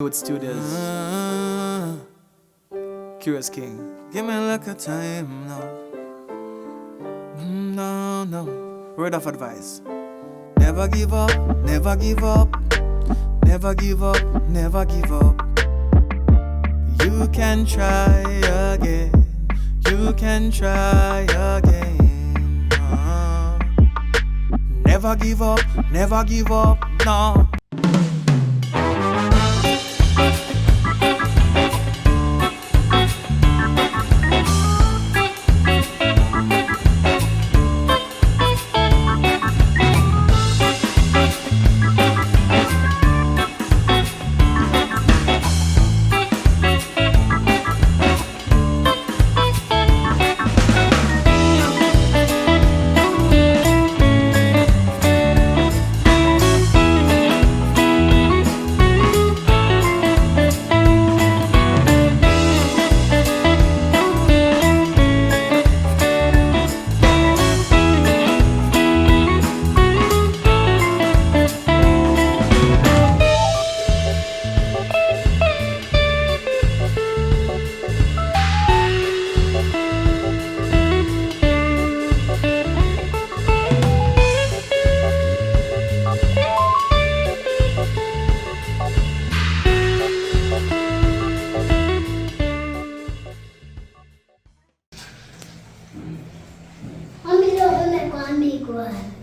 JAMMIWOOD Studios. Curious King. Give me like a time now. No. Word of advice. Never give up, never give up. Never give up, never give up. You can try again. You can try again. Never give up, no.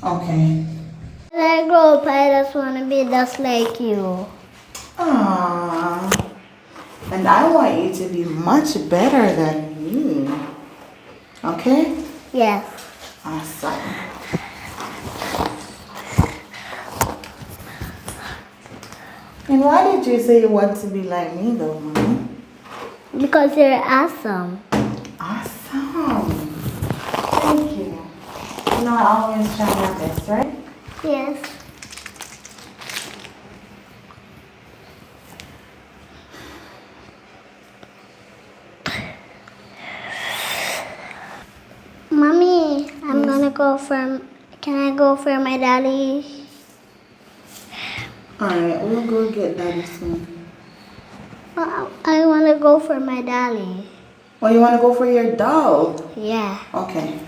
Okay. When I grow up, I just want to be just like you. Aww. And I want you to be much better than me. Okay? Yes. Awesome. And why did you say you want to be like me though, Mommy? Because you're awesome. Awesome. Thank you. You know, I always try my best, right? Yes. Mommy, I'm gonna go for. Can I go for my daddy? Alright, we'll go get Daddy soon. Well, I want to go for my daddy. Oh, you want to go for your dog? Yeah. Okay.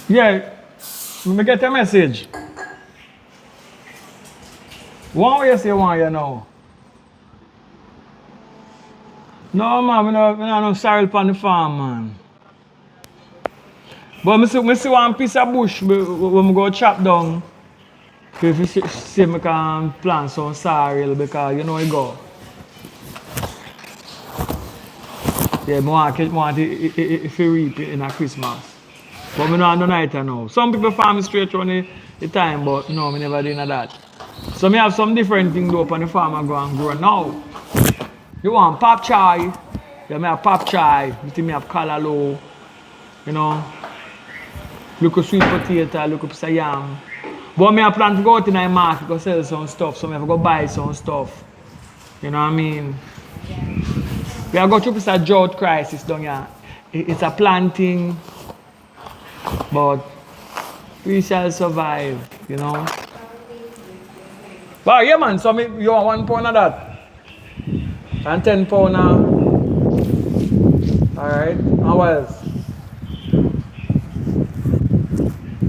Yeah, let me get a message. What you say want you know? No man, I no sorrel on the farm, man. But I see one piece of bush when I go chop down. If you see I can plant some sorrel because you know it go. Yeah, I want it to reap it in a Christmas. But I don't know it now. Some people farm straight on the time, but no, I never did that. So I have some different things up on the farm I go and grow now. You want pop chai? Yeah, I have pop chai. I have callaloo. You know. Look at sweet potato, look at yam. But I plan to go out in the market to sell some stuff. So I have to go buy some stuff. You know what I mean? We are going through a drought crisis down here. It's a planting. But we shall survive, you know. But yeah man, so you want 1 pound of that? And 10 pound now. Alright, and what else?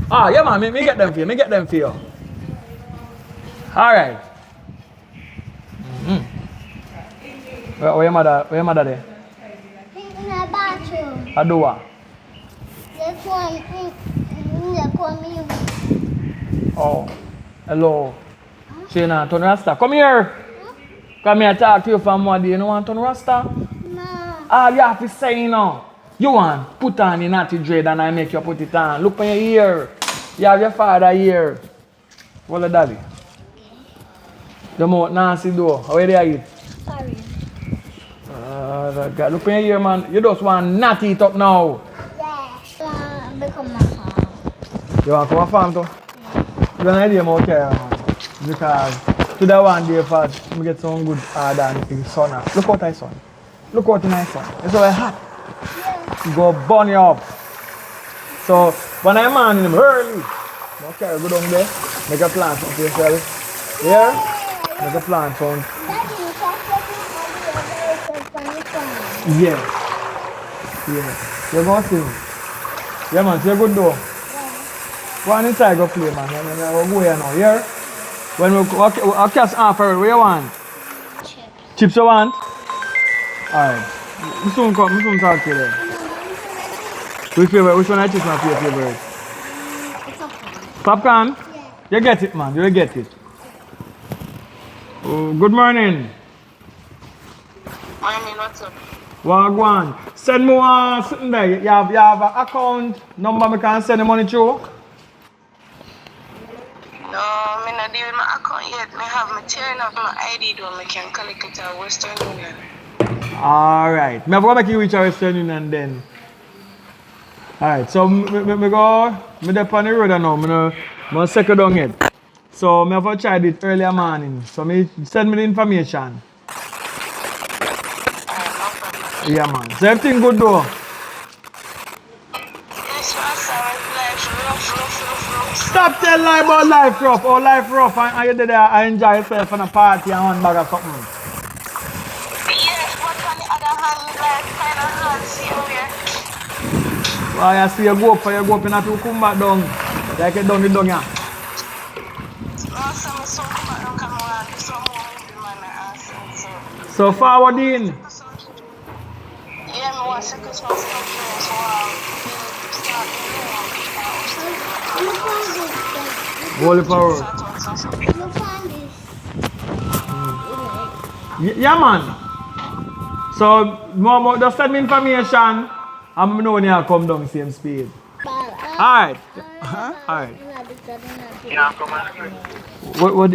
Ah yeah man, me get them for you, Alright. Where your mother there? In the bathroom. I do what? Oh, hello. Shana, turn Rasta. Come here. Come here, talk to you for more day. You don't want to turn Rasta? No. All you have to say, you know. You want put on the natty dread and I make you put it on. Look on your ear. You have your father here. What's the daddy? The mouth nasty though. How are they eat? Sorry. God, look in here, man. You just want not eat up now. Yeah. Become a farm. You want to come a farm too? You have an idea about here, man. Because to the one day first, I get some good hard and in sun. Look out, my son. Look out in my son. It's all hot. Go burn you up. So when I'm on him early, okay, go down there, make a plant for yourself. Yeah? Make a plant for yeah. Yeah. You're going to sing. Yeah, man, so you're good though. Go on inside, go play, man. We'll go here now, yeah? When we'll cast offer, what you want? Chips. Chips you want? Alright. We soon talk to you then. Which one I choose my favorite? It's okay. Popcorn? Yeah. You get it, man. You get it. Oh, good morning. Morning, what's up? Wagwan. Send me something there. You have an account number I can send the money through? No, I'm not dealing with my account yet. I have my tearing up my ID though. I can collect it at Western Union. Alright. I'm going to make you reach Western Union then. Alright, so I'm up on the road now. I'm going to second down it. So I have to try it earlier morning. So send me the information. Yeah, man. So everything good though? Yes, life rough. Stop telling lie about life rough. Oh, life rough. And you did I enjoy yourself on a party and one bag of something. Yes, but on the other hand, life kind of hard, see how Well, I see you go up and you come back down. Like you down here. also, so come around, so more man, So forward in. yeah, I want to Christmas conference, Holy power. Yeah, man. So, just send me information. I'm know when you come down same speed. Alright. Alright. yeah, come on. What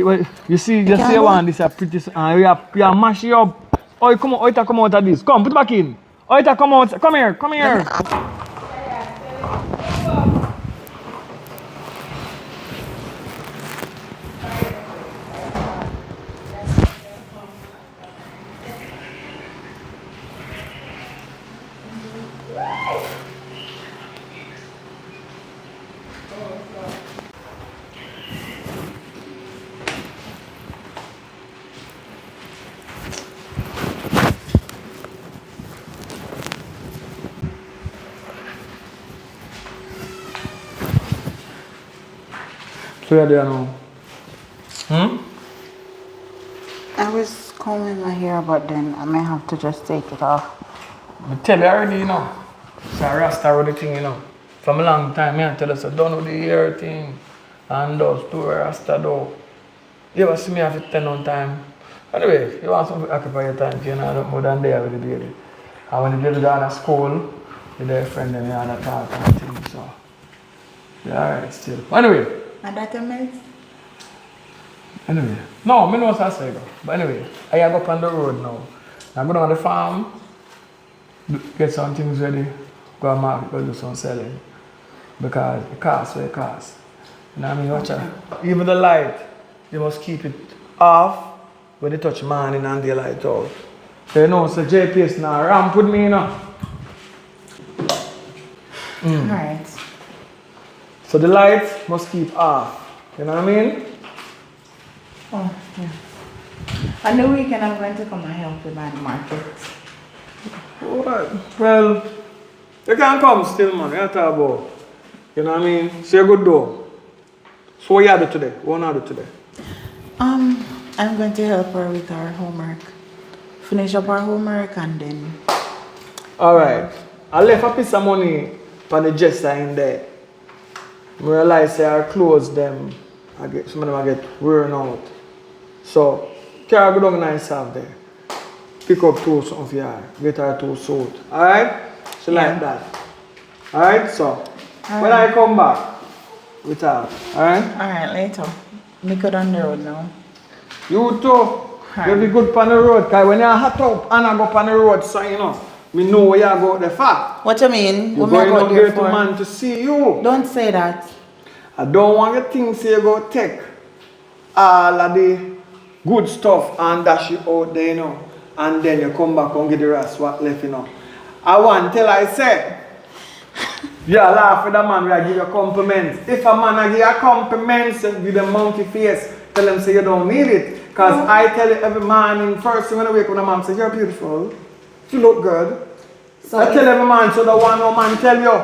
you see one this is pretty you are mash it up. Oh come on, come out of this. Come, put it back in. Oh come out. Come here. So you're there now. I was combing my hair, but then I may have to just take it off. I tell you already, you know. It's a rasta with the thing, you know. From a long time, I tell you, so done with the hair thing. And those two rasta though. You ever see me have it 10 on time? Anyway, you want something to occupy your time, you know, more than there with the baby. And when the baby down at school, with their friend, then you had a talk and things, so. Yeah, alright, still. Anyway. And that a mess? Anyway, no, I know what I say. But anyway, I go up on the road now. I'm going on the farm, get some things ready, go to market, go do some selling. Because it costs what it costs. You know what I mean? Watch out. Even the light, you must keep it off when you touch morning and the light out. So you know, so JPS now ramp with me, you know. Alright. So the light must keep off. You know what I mean? Oh, yeah. On the weekend, I'm going to come and help you by the market. Well, you can come still, man. You talk about. You know what I mean? So you're good though. So what you do today? What you do today? I'm going to help her with her homework. Finish up her homework and then. Alright. I left a piece of money for the dresser in there. I realize her clothes them, some of them I get worn out. So, carry go down nice out there. Pick up two something for her, get her two suit. Alright? She like that. Alright, so when I come back with her, alright? Alright, later. Me go down the road now. You too. You be good on the road, because when you're hot up and I go on the road, so you know, me know where you go there for. What you mean? You're What me I going go out there there to for? man to see you. Don't say that. I don't want you to think say you go take all of the good stuff and dash it out there, you know. And then you come back and get the rest what left, you know. I want till I say, yeah, laugh with a man where I give you compliments. If a man I give you compliments, you give them monkey face, tell them say you don't need it. Because I tell you every morning, first thing when I wake up, when a man says, you're beautiful, you look good. So I tell every man, so the one no man tell you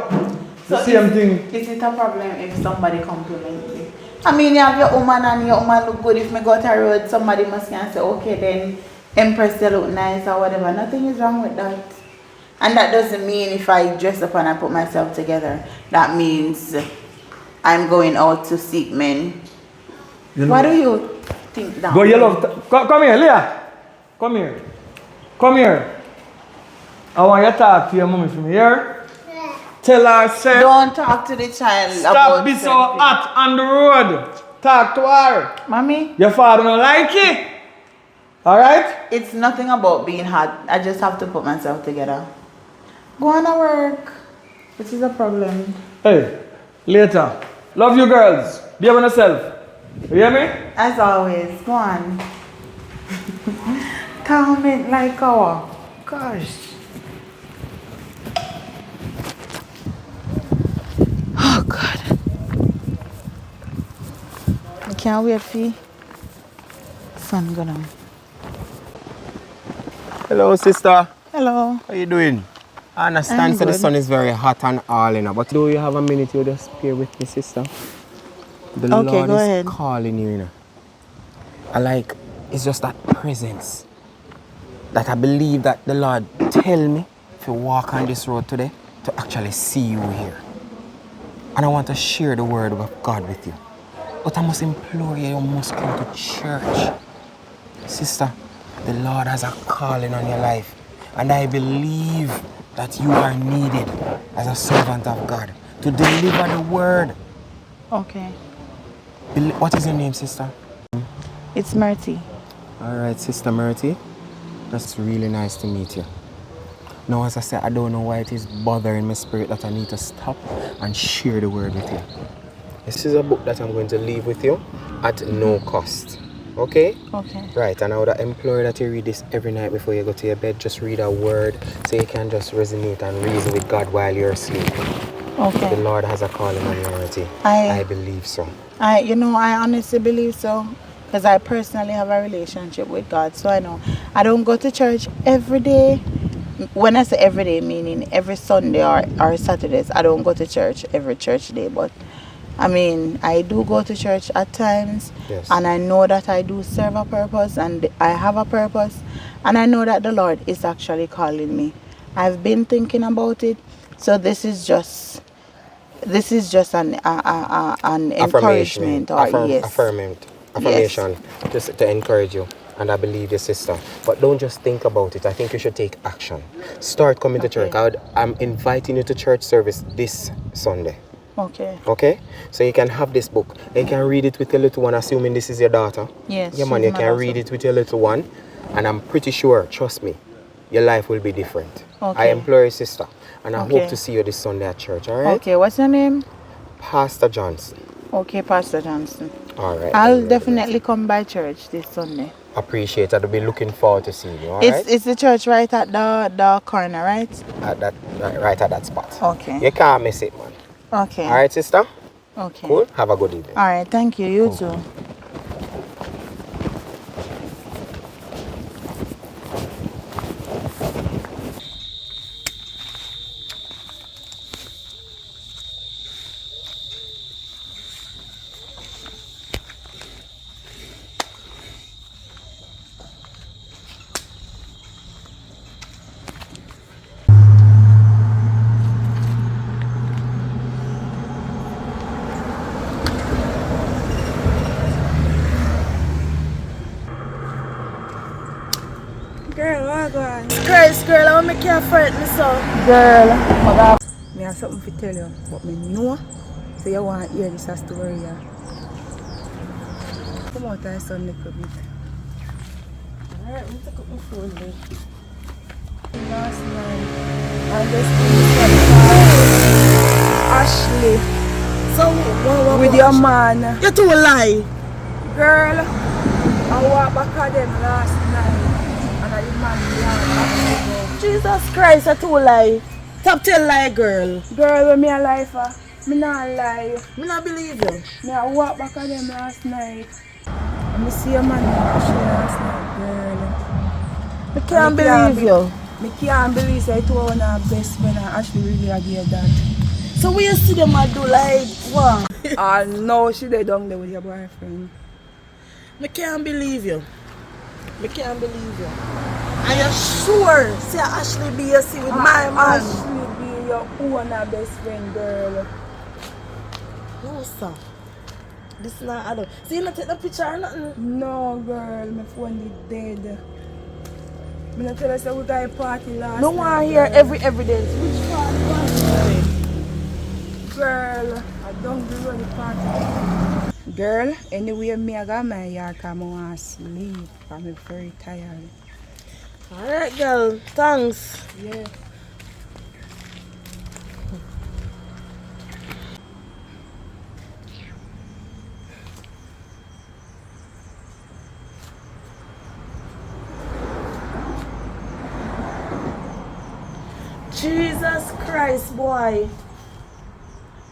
the same thing. Is it a problem if somebody compliments me? I mean, you have your woman and your woman look good. If me go to a road, somebody must can say, okay, then Empress, you look nice or whatever. Nothing is wrong with that. And that doesn't mean if I dress up and I put myself together, that means I'm going out to seek men. You know, what do you think that? Go, you love. Come here, Leah. Come here. Come here. I want you to talk to your mommy from here. Yeah. Tell her, say. Don't talk to the child. Stop being so hot on the road. Talk to her. Mommy? Your father don't like it. Alright? It's nothing about being hot. I just have to put myself together. Go on to work. This is a problem. Hey, later. Love you girls. Behave on yourself. You hear me? As always. Go on. Comment like our. Gosh. Oh God. I can't wait for you. Sun go down. Hello, sister. Hello. How you doing? I understand so the sun is very hot and all, you know, but do you have a minute you just spare with me, sister? The Okay, Lord go is ahead. calling you, you know. It's just that presence that I believe that the Lord tell me to walk on this road today to actually see you here. And I want to share the word of God with you. But I must implore you, you must come to church. Sister, the Lord has a calling on your life. And I believe that you are needed as a servant of God to deliver the word. Okay. What is your name, sister? It's Merty. All right, Sister Merty. That's really nice to meet you. Now, as I said, I don't know why it is bothering my spirit that I need to stop and share the word with you. This is a book that I'm going to leave with you at no cost. Okay? Okay. Right, and I would implore that you read this every night before you go to your bed. Just read a word so you can just resonate and reason with God while you're asleep. Okay. The Lord has a calling on your Merty. I believe so. I honestly believe so. Because I personally have a relationship with God. So I know. I don't go to church every day. When I say every day, meaning every Sunday or Saturdays. I don't go to church every church day. But I mean, I do go to church at times. Yes. And I know that I do serve a purpose. And I have a purpose. And I know that the Lord is actually calling me. I've been thinking about it. So this is just an encouragement. Affirmation, just to encourage you. And I believe your sister. But don't just think about it. I think you should take action. Start coming to church. I'm inviting you to church service this Sunday. Okay. Okay? So you can have this book. You can read it with your little one, assuming this is your daughter. Yes. Yeah, man, you can read it with your little one. And I'm pretty sure, trust me, your life will be different. Okay. I implore you, sister. And I hope to see you this Sunday at church, all right? Okay, what's your name? Pastor Johnson. Okay, Pastor Johnson. All right. I'll definitely come by church this Sunday. Appreciate it. I'll be looking forward to seeing you, all right? right? It's the church right at the corner, right? Right at that spot. Okay. You can't miss it, man. Okay. All right, sister? Okay. Cool? Have a good evening. All right, thank you. You too. Girl, what go on? Girl, I want me can't fight me so. Girl, Me have something to tell you, but me know. So you want to hear this story, yeah? Come out and son little bit. Alright, I'm take up my phone then. Last night, I just Ashley. So, with your man. you too lie. Girl, I walked back at them last night and I demand Jesus Christ, I told lie. Top tell lie, girl. girl, when me a lie for, me not lie. Me not believe you. Me I walked back at them last night. And me see a man actually last night, girl. I can't believe you. Me can't believe that it was one of our best friend and actually really agreed that. So we you see them I do like what? No, she they down there with your boyfriend. Me can't believe you. Me can't believe you. Are you sure? See Ashley be you see with my man. Ashley be your own best friend, girl. No sir. This not add. See you not take the picture or nothing? No, girl, my phone is dead. Me not tell us that we got a party last No night, one hear girl. every evidence. Which party was it? Girl, I don't do the party. Girl, anyway, me I got my yard because I want to sleep. I'm very tired. Alright girl, thanks. Yeah. Jesus Christ, boy.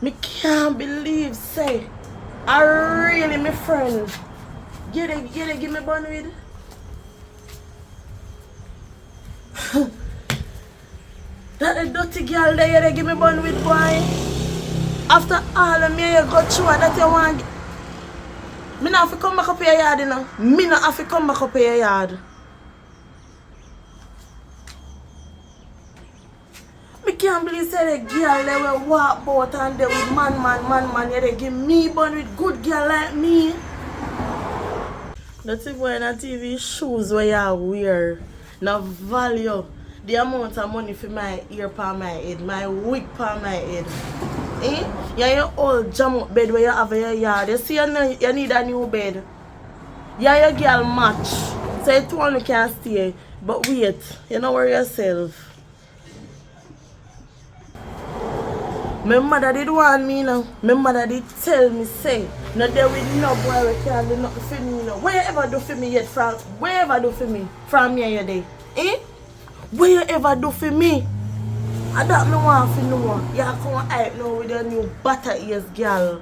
Me can't believe, say, I really my friend. Get it, give me bun with. That a dirty girl there, they give me bun with, boy. After all of me, you go through and that you want. Me not have to come back up your yard, you know. Me not have to come back up your yard. Me can't believe say the girl they will walk boat and they with man, yeah, they give me bun with good girl like me. That's if when a TV shoes where you wear, no value the amount of money for my ear for my head, my wig for my head. Eh? Yeah, your old jam up bed where you have in your yard. You see you need a new bed. Yeah, your girl match. So you told you can stay. But wait, you know worry yourself. My mother did want me now. My mother did tell me, say, no there with no boy we can't do nothing for me now. What you ever do for me yet from what you ever do for me from me your day? Eh? What you ever do for me? I don't know want to know. You come hype now with your new butter ears girl.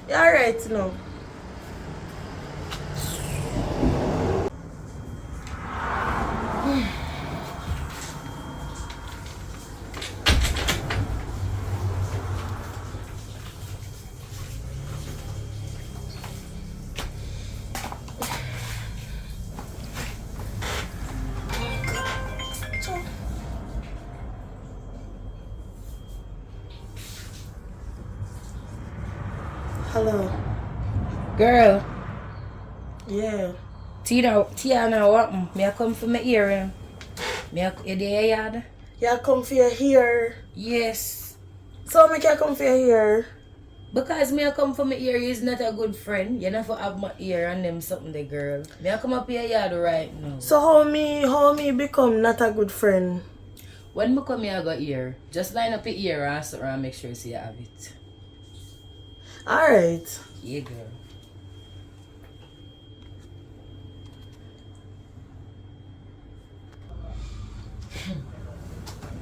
You alright now? Hello. Girl, Yeah. Tiana, what? Me I come for my earring. Me I you there yard? You come for your hair. Yes. So me can come for your hair. Because me I come for my ear is not a good friend. You never have my ear and them something the girl. Me I come up here yard right now. So how me become not a good friend? When me come here I got ear, just line up your ear and sit around make sure you see you have it. Alright. Yeah girl.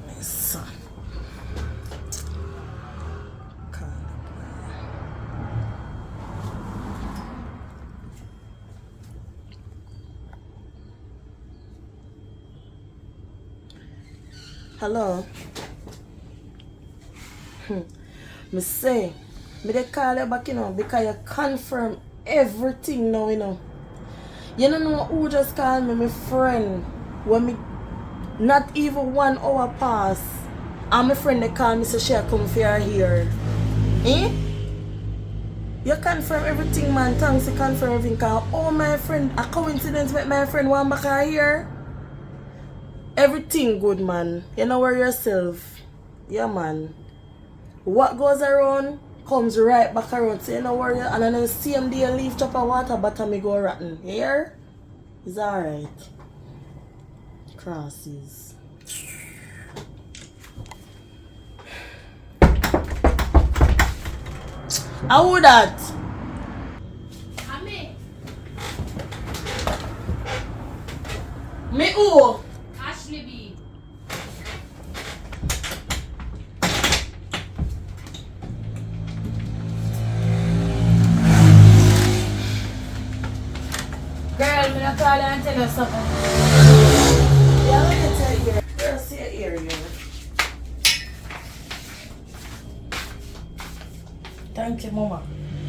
My son. Hello. Me say, me dey call you back, you know, because you confirm everything now, you know. You don't know who just called me, my friend. When me not even 1 hour pass, and my friend they call me so she come for her here. Eh? You confirm everything, man. Thanks, you confirm everything. Cause oh my friend, a coincidence with my friend want back her here. Everything good, man. You know worry yourself. Yeah, man. What goes around comes right back around. So you know worry. And then the same day leaf chop of water, but me go rotten. You hear? It's alright. Crosses. How would that? Me. Me who? Ashley B. Girl, me not call and tell you something. Yeah, let me tell you. Girl, see your ear, you. Thank you, mama.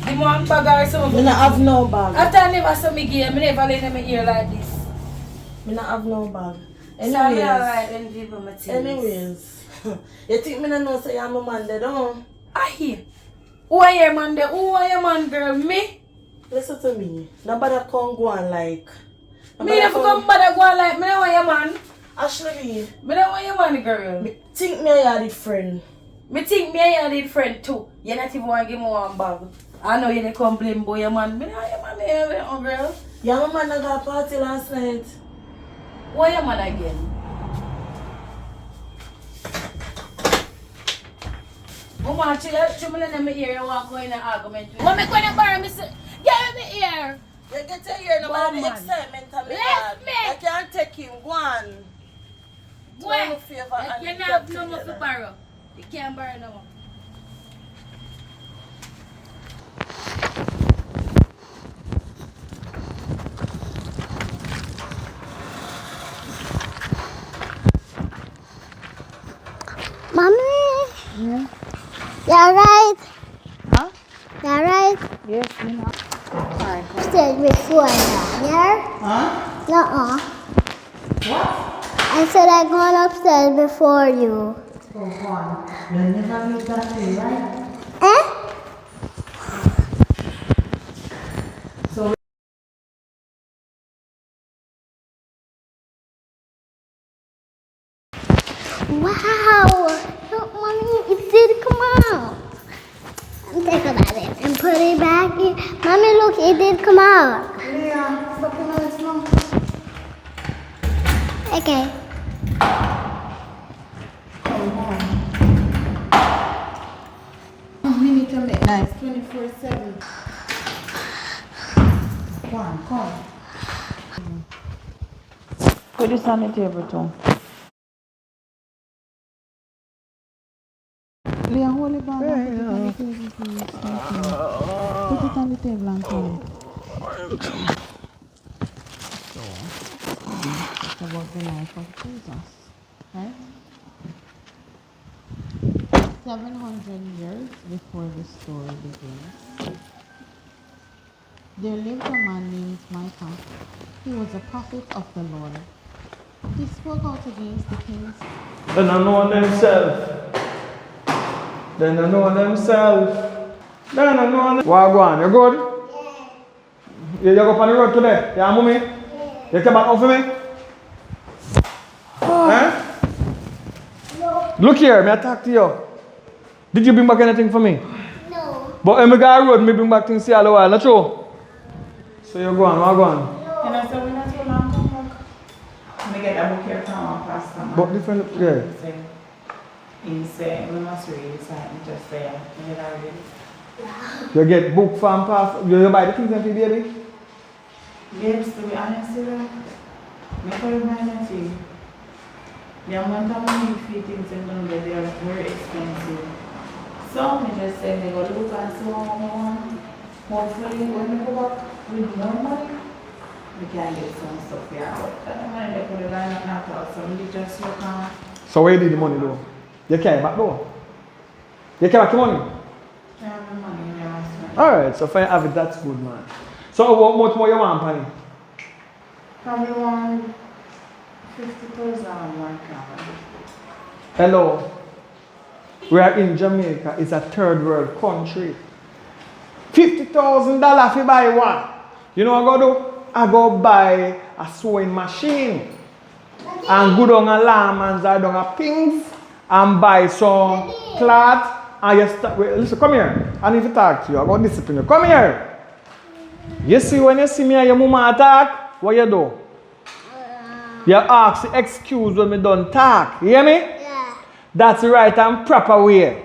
The one bag or something. Me not have no bag. After I never saw me gear, me never let them ear like this. Me not have no bag. So I'm alright when people my things. Anyways. You think me not know say I'm a man there, don't? I hear. Who are your man there? Who are your man, girl? Me? Listen to me. Nobody come go on like. Me never come bother go on like me don't want your man. Ashley B. Me don't want your man, girl. Me think me and you the friend. Me think me and you the friend too. You not even want to give me one bag. I know you dey complain about your man. Me don't want your man there, girl. Yeah, my man got a party last night. Why your man again? Mama, she let me hear you walk going in an argument. What me going to borrow me? Get me here. You get to hear no matter the Woman. excitement of me. Left me. I can't take him. Go on. Do me a favor and You we not get have no more together. to borrow. You can't borrow no more. Mommy, Yeah. you alright? Huh? You alright? Yes, you know. Sorry. Said before that, yeah? Huh? Nuh-uh. What? I said I'm going upstairs before you. Oh, go on. You'll never leave that way, right? Eh? So Wow! Look, Mommy, it did come out. Think about it and put it back in. Mommy, look, it did come out. yeah, stop the noise now. Okay. We need to make nice 24/7. Come on, come. Put this on the table too. Leah, hold it back and put it on the table, please. Thank you. Put it on the table and put it. It's about the life of Jesus, right? 700 years before the story begins, there lived a man named Micah. He was a prophet of the Lord. He spoke out against the kings. They don't know themselves. They don't know themselves. They don't know them. What go on? You good? Yeah. You go up on the road today? Yeah, mommy? Yeah. You come back home for me? Eh? No. Look here, may I talk to you? Did you bring back anything for me? No. But when I go on the road, I bring back things all the while, not true? So you go on, what go on? And I said, we're not too long, come back. Let me get a book here from our pastor. Man. But different, yeah. He said, we must read it, so I can just say, you know, read it. You get book from pastor, you buy the things for the baby? Babes, to be honest with you, I couldn't buy nothing. The amount of money few things I'm going to get, they are very expensive. So, I just said, they go look and see what I want. Hopefully, when we go back with more money, we can get some stuff here. But the money they put it line up now, so we just look on. So where you did the money though? You came back though? You came back the money? I have the money in your house. Alright, so if I have it, that's good, man. So what much more you want, Penny? Probably want 50,000 one camera. Hello. We are in Jamaica. It's a third world country. $50,000 if you buy one. You know what I go do? I go buy a sewing machine. And go down a lamb and down a pins and buy some cloth. And you start, wait, listen, come here. I need to talk to you. I'm going to discipline you. Come here. You see, when you see me and your mama attack, what you do? You ask excuse when me done talk. You hear me? Yeah. That's the right and proper way.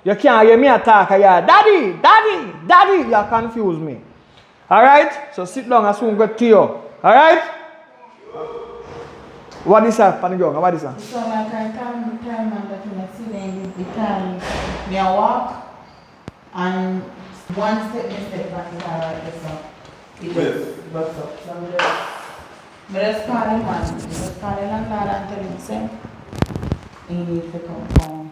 You can't hear me attack here. Daddy, daddy, daddy, you confuse me. Alright? So sit down and soon get to you. Alright? What is that, Panigong? What is that? So like I time man that when I see them the time me I walk and one step me step back is alright so it just bucks up. So me just call him man. Me just call him landlord and tell him say he needs to come home.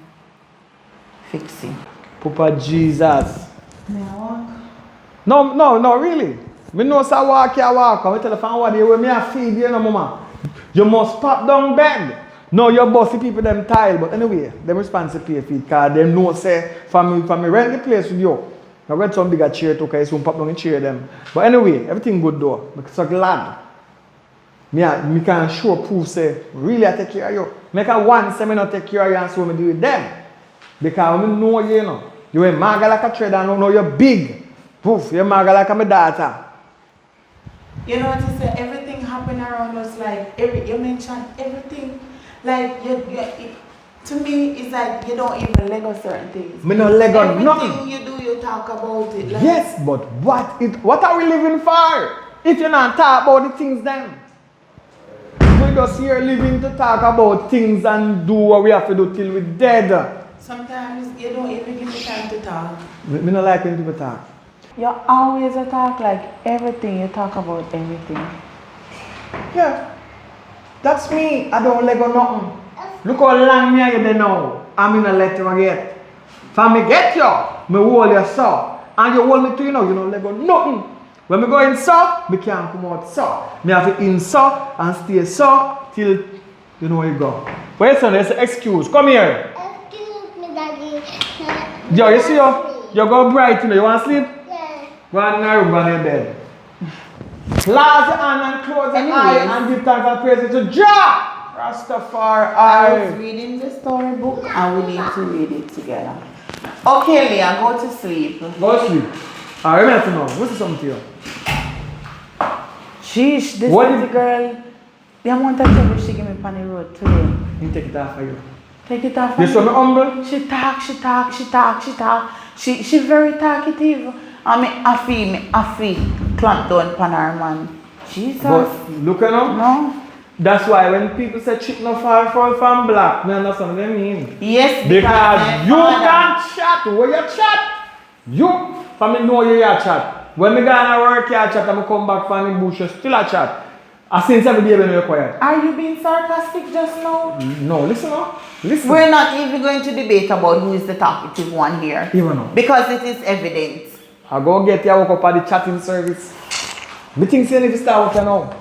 Fix him. Papa Jesus. Me I walk. No, really. Me know say walk, you walk. I tell the fan what you me a feed you know, mama. You must pop down bed. No, you bossy people them tile, but anyway, them responsible pay feed because them know say for me rent the place with you. I read some bigger chair too, because soon pop down and chair them. But anyway, everything good though. I'm so glad. Me can show proof say really I take care of you. Make a one say me not take care of you and so me do with them. Because I know you know. You ain't maga like a trader and I know you're big. Poof, you're maga like a my daughter. You know what you say? Everything happen around us like you mentioned everything. Like to me it's like you don't even Lego certain things. Me no Lego everything nothing. you do you talk about it. Like, Yes, but what are we living for? If you're not talk about the things then. We just here living to talk about things and do what we have to do till we're dead. sometimes you don't even give me time to talk. Me no like when people talk. You always talk like everything, you talk about everything. Yeah. That's me. I don't Lego nothing. Look how long me are you there now. I'm in a letter again. For me get you, me hold you so. And you hold me to you know, you don't Lego nothing. When me go in so, me can't come out so. Me have to in so and stay so till you know where you go. Wait son, there's an excuse. Come here. Excuse me, Daddy. Yo, you see you go bright, you know, you want to sleep? Yeah. Go on in the room, go on in bed. Close your hand and close your eye and give thanks and praises to Jah. Rastafari. I was reading the storybook and we need to read it together. Okay, Leah, go to sleep. Go to sleep. Alright, let me know. What's something to you? Sheesh, this What little did- girl, the amount of trouble she gave me on the road today. You take it off for you. Take it off. You saw me humble? She talk. She very talkative. I feel clamp down upon her, man. Jesus. But look at now. No. That's why when people say chick no far from black, me understand what they mean. Yes, Because you father- can't chat. Where you chat? You, for me know you chat. When me go to work, you chat, and I come back from the bush, you still a chat. I since every day when you're quiet. Are you being sarcastic just now? No, listen now. Listen. We're not even going to debate about who is the talkative one here. Even now. Because it is evident. I go get you, I woke up at the chatting service. Me think saying if you start working now.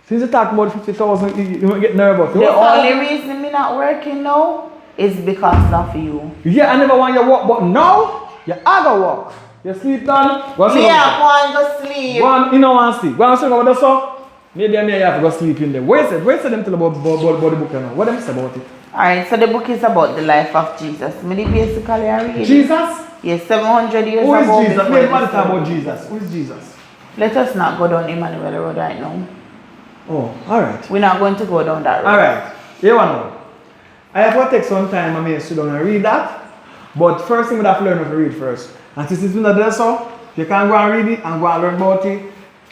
Since you talk about 50,000, you might get nervous. The only reason me not working now is because of you. Yeah, I never want you to work, but now, you are going to work. You sleep done, go sleep. Yeah, go and go sleep. Go on, you know, want to sleep. Go and sleep over there, so. Maybe I may have to go sleep in there. Where is them tell about the book now? What them say about it? Alright, so the book is about the life of Jesus. Me basically I read it. Jesus? Yes, 700 years Who ago. is Jesus? before Wait, this what is story. about Jesus? Who is Jesus? Let us not go down Emmanuel Road right now. Oh, alright. We're not going to go down that road. Alright. Here one now. I have to take some time, I may sit down and read that. But first thing we have to learn how to read first. And since it's not there so, you can go and read it and go and learn about it.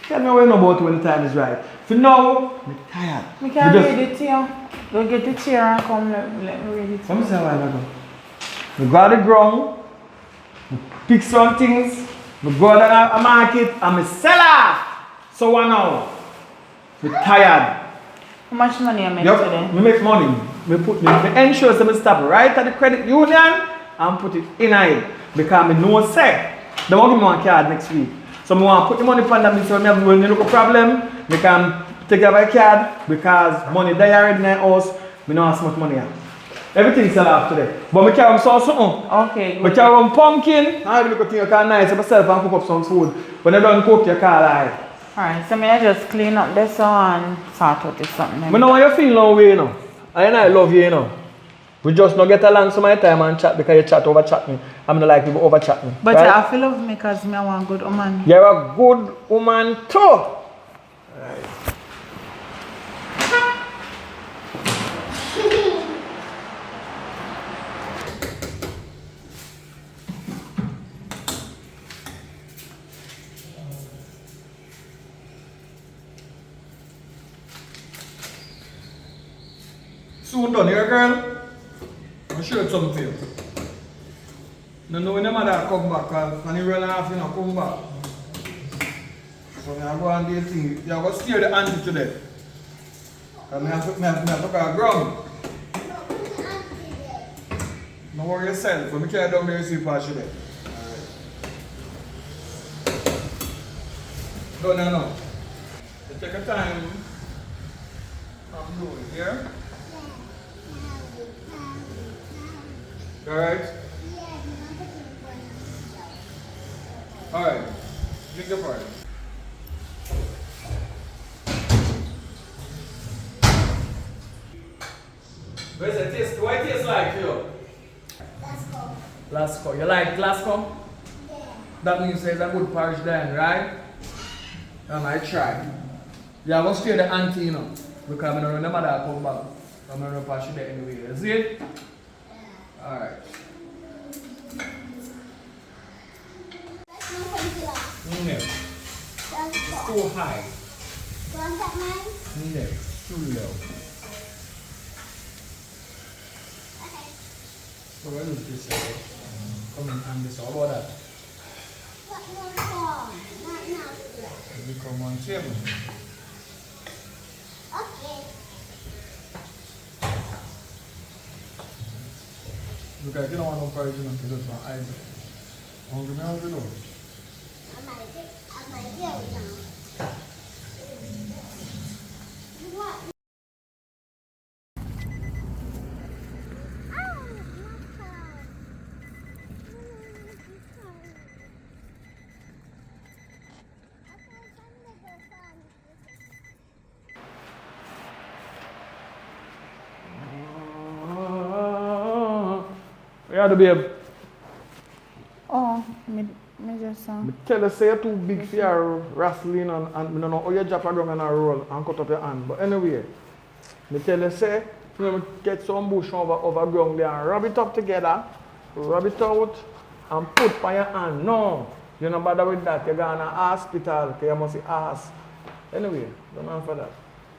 Tell me what you know about it when the time is right. For now, I'm tired. We can read it here. Go get the chair and come let me read it. Let me say a while ago. We go to the ground, we pick some things, we go to a market and we sell off. So what now? We're tired. How much money I make Yep, today? we make money. We ensure that we stop right at the credit union and put it in it. Because I know say, they won't give me one card next week. So I want to put the money on them so when you look a problem, we can take out a card because money there already in the house, we don't have so much money. Everything sell off today. But we carry some something. Okay. We carry one pumpkin. I look at you can nice myself and cook up some food. When you don't cook, you call I. Alright, so may I just clean up this and sort out this something. I know how you feel no way, you know. I love you, you know. We just not get along so much time and chat because you chat over chat me. I'm not like people over chat me. But right? I feel love me because I want a good woman. You're a good woman too. Right. Soon done here, girl. I'll show you something for you. No, when the mother come back, because when you run off, you know, come back. So I go and do the thing. You have to steer the auntie today. Because I have to go ground. Don't worry yourself. When I carry down there, you see what she there. Alright. Done now. You take your time. I'm doing here. Alright? Alright. Drink your part. Where's the taste? What it tastes like to you? Glasgow. You like Glasgow? Yeah. That means there's a good porridge then, right? I might try. You have to steer the auntie, you know. Because I don't remember that come back. I'm going to pass you there anyway. You see it? Yeah. Alright. No. It's too high. No, too low. So what is this? Come and this all about that. We come on table. Okay. Look, I don't want no porridge in because it's my eyes. Hungry, me hungry though. I might get it now. What? Yeah, the babe. Oh, me just Me tell you, say you're too big for your wrestling and I don't know how you drop a ground and a roll and cut up your hand. But anyway, me tell you, say, you know, get some bush over ground there and rub it up together, rub it out and put by your hand. No, you're not bother with that. You're going to hospital because you must ask. Anyway, don't answer that.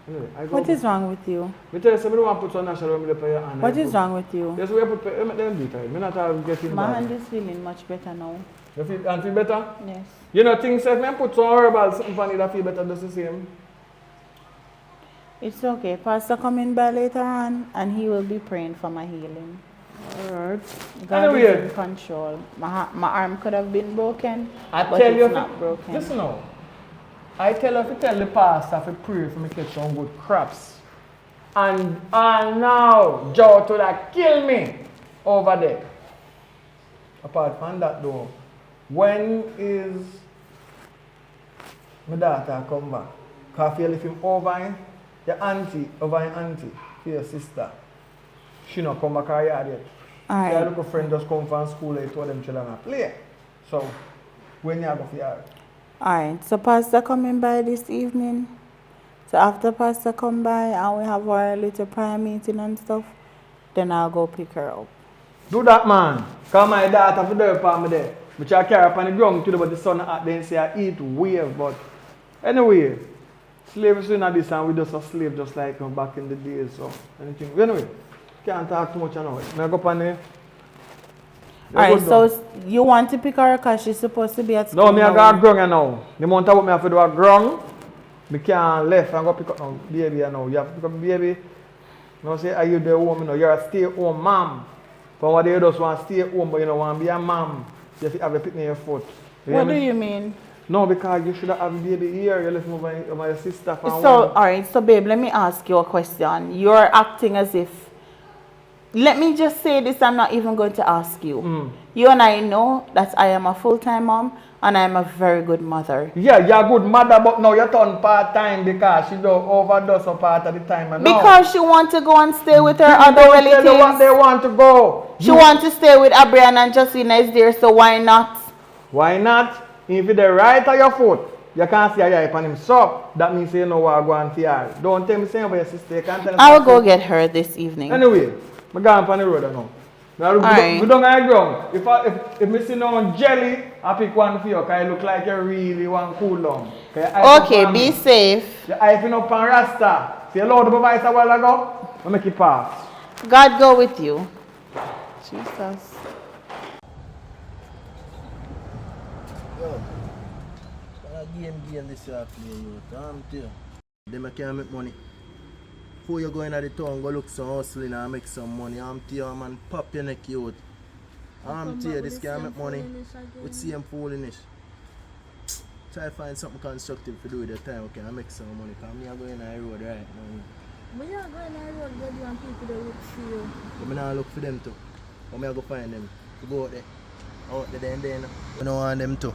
Anyway, What is wrong with you? Me tell you, say, I don't want to put some natural when I put your hand. What is wrong with you? Yes, we put them do it. I'm not getting My bad. hand is feeling much better now. You feel better? Yes. You know, things if I put some herbal something funny that feel better does the same. It's okay. Pastor coming by later on and he will be praying for my healing. Alright. God Anyway, is in control. My arm could have been broken, I but tell it's you, not broken. listen now. I tell you, if you tell the pastor to pray for me to catch some good crops. And now, Joe to that kill me over there. Apart from that though, when is my daughter come back? Because if you leave him over your auntie, for your sister, she not come back her yard yet. Alright. Your little friend just come from school and told them children to play. So, when you go for your yard? Alright, so Pastor coming by this evening. So after Pastor come by and we have our little prayer meeting and stuff, then I'll go pick her up. Do that, man. Because my daughter for there for me there. Which I carry up on the ground today, but the sun out there and say I eat wave. But anyway, slavery is not this and we just a slave just like back in the days. So anything. Anyway, can't talk too much now. May I go up on there? Alright, so you want to pick her because she's supposed to be at school? No, me I got ground now. The amount of what me have to do at ground, me can't left and go pick up now baby now. You have to pick up baby. You say, are you the home? You know, you're a stay-at-home mom. But what you just want to stay at home, but you don't want to be a mom. You have to have a pick in your foot. What do you mean? No, because you should have a baby here. You left me over your sister for So, alright, so babe, let me ask you a question. You're acting as if, let me just say this, I'm not even going to ask you. You and I know that I am a full-time mom and I am a very good mother. Yeah, you're a good mother, but now you're turn part-time because she don't overdose a part of the time. And because she want to go and stay with her other relatives. Tell what they want to go. She want to stay with Abrian and Justina is there, so why not? Why not? If you're the right of your foot, you can't see her upon him. So that means you know what I'm going to her. Don't tell me saying about your sister. You can't tell I will go get her this evening. Anyway, I'm going on the road now. Alright. We don't high ground. If me see no jelly, I pick one for you because it look like you really want cool down. Okay, be safe. You're hyping up on Rasta. See, you load up a voice a while ago? I make it pass. God go with you. Jesus. Yo, what a game this year playing you. I'm tell you. Them can't make money. Before you go in at the town, go look some hustling and make some money. I'm tell you, man, pop your neck out. I'm tell you, this can't make money with same foolishness. Try to find something constructive to do with your time, okay? I make some money. Because me are going on the road right now. But you're going on the road, but you want people to look for you. But I look for them too. But I go find them. To go out there. Out there and then. I don't want them too.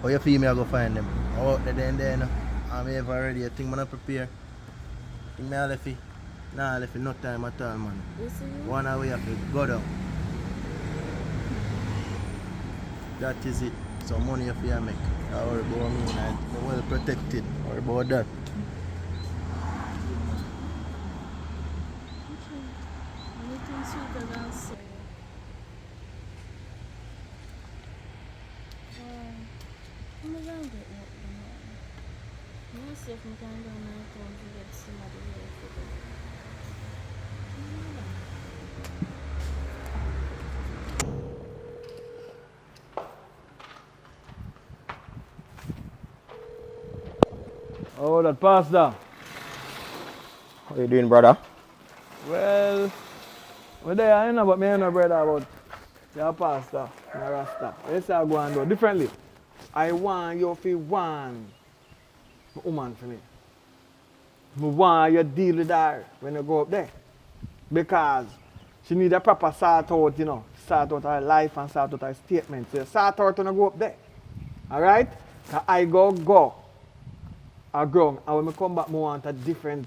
How you feel me I go find them? Out there and then. I'm ever ready. I think I'm not prepared. I think I left it. Nah, I left it no time at all, man. You see you? One way have to go down. That is it. So money you feel make. I worry about me. I'm well protected. I worry about that. Anything sweeter than say. I'm going to get that. I'm see if I can go on my phone to get somebody here for them. Oh, that pastor. How you doing, brother? Well, we're there, you know, but me and my brother about your pastor, my Rasta. Let's go and do differently. I want you to want a woman for me. I want you to deal with her when you go up there. Because she need a proper sort out, you know, sort out her life and sort out her statement. So you sort out when you go up there. Alright? I go. I grow. And when I come back, I want a different.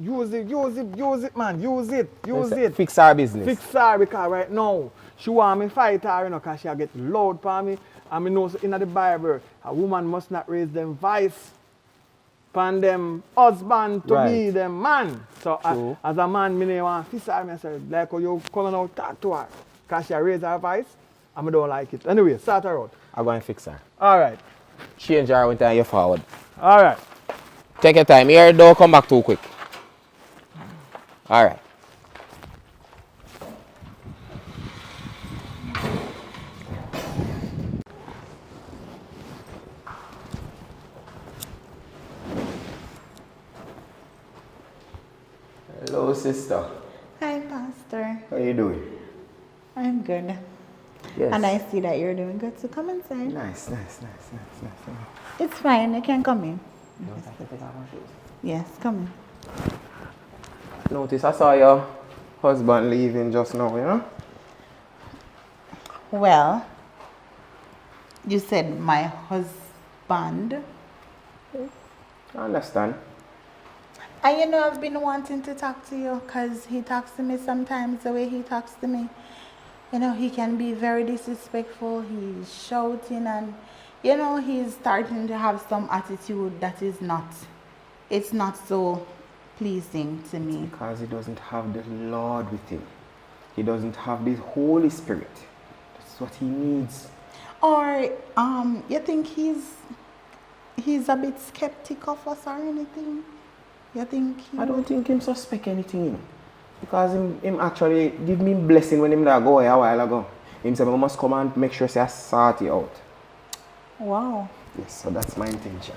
Use it, man. Use it. Fix our business. Fix her because right now, she want me fight her, you know, because she get loud for me. And I know so in the Bible, a woman must not raise them voice upon them husband to be them man. So as a man, I want to fix her. I say, like how you come out talk to her. Because she raise her voice, and I don't like it. Anyway, start her out. I'm going to fix her. Alright. Change her when you forward. Alright. Take your time. Here, don't come back too quick. Alright. Hello, sister. Hi, Pastor. How you doing? I'm good. Yes. And I see that you're doing good, so come inside. Nice. It's fine, you can come in. Yes, come in. Notice I saw your husband leaving just now, you know? Well, you said my husband. I understand. And you know, I've been wanting to talk to you because he talks to me sometimes the way he talks to me. You know, he can be very disrespectful. He's shouting and, you know, he's starting to have some attitude that is not, it's not so pleasing to me. Because he doesn't have the Lord with him. He doesn't have the Holy Spirit. That's what he needs. Or you think he's a bit skeptic of us or anything? You think I don't think him suspect anything, you know. Because him actually give me blessing when him that go away a while ago. Him said I must come and make sure I sort it out. Wow. Yes, so that's my intention.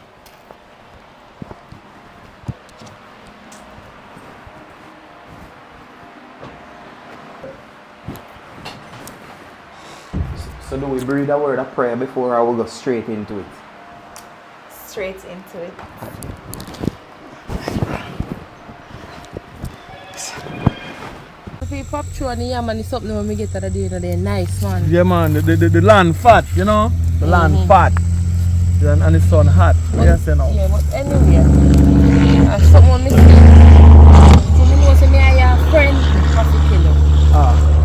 So do we breathe a word of prayer before I will go straight into it? Straight into it. If you pop through and the yam and it's something when we get to the day, they're nice, man. Yeah, man, the land fat, you know? The land fat. And the sun hot. What you say now? Yeah, but anyway, someone me see me know say me and your friend coffee killer.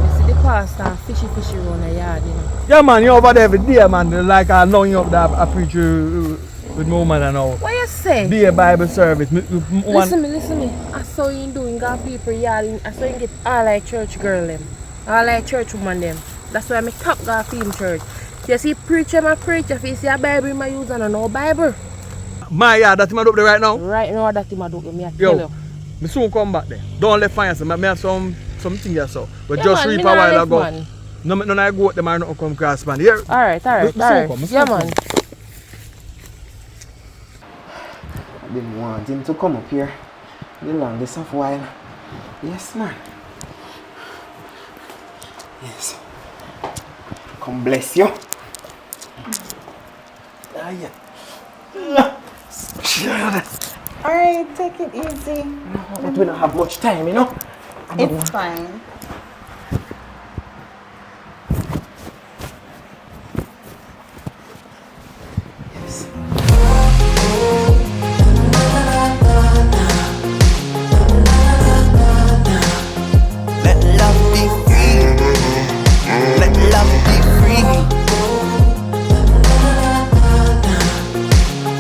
You see the pastor and fishy around the yard, you know. Yeah, man, you over there every day, man. Like I long you up there, I preach with my woman and all. What you say? Be a Bible service. Listen me. I saw you doing got people yard. I saw you get all like church girl them. All like church woman them. That's why I top God for him church. You see preacher my preach, if you see a Bible in my use and no Bible. My yard that him a do up there right now? Right now that him a do me I Yo, tell you. me soon come back there. Don't let fire so. Me have something here so. But Yeah, just man, reap me a nah while left, ago. man. None I go out them and not come cross man. Here. Alright. Me soon come, me soon Yeah come. man. I've been wanting to come up here the longest of while. Yes, man. Yes. Come bless you. Ah, yeah. Alright, take it easy. But we don't have much time, you know. It's fine. Yes. Let love be free. Let love be free.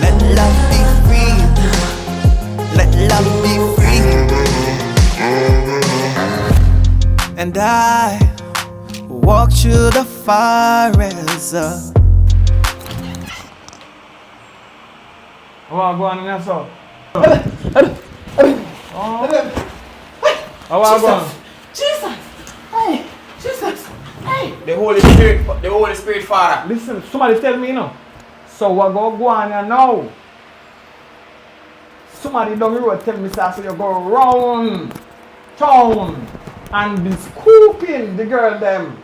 Let love be free. Let love be free. And I walk through the forest. How go on in there so? How go on? Jesus! Hey! Jesus! Hey! The Holy Spirit, Father. Listen, somebody tell me now. So what go on here now? Somebody down the road tell me so you go round town and be scooping the girl them.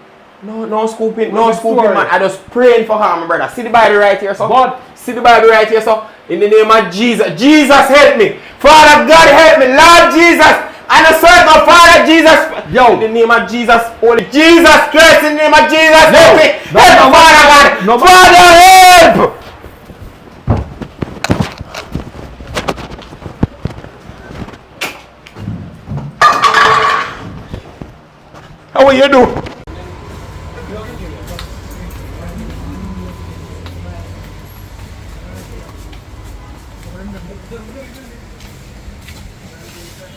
No scooping, What's the story? man. I just praying for her, my brother. See the Bible right here, so. But See the Bible right here, so. In the name of Jesus. Jesus help me. Father God help me. Lord Jesus. And a certain Father Jesus. Yo. In the name of Jesus. Holy Jesus Christ. In the name of Jesus. Yo. Help me. Help me, Father God. No, Father help. How will you do?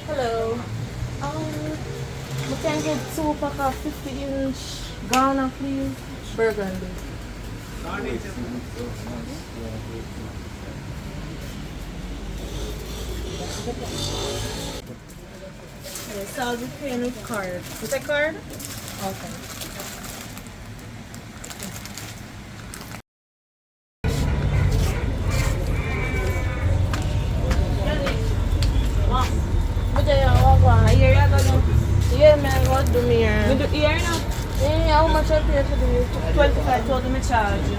Hello. We can get 2 pack of 50-inch Ghana please. Burgundy. Yes, I'll be paying with card. With a card? Okay. Yeah, man, what do me here? We do here now. Yeah, how much I pay for the 25,000 me charge you.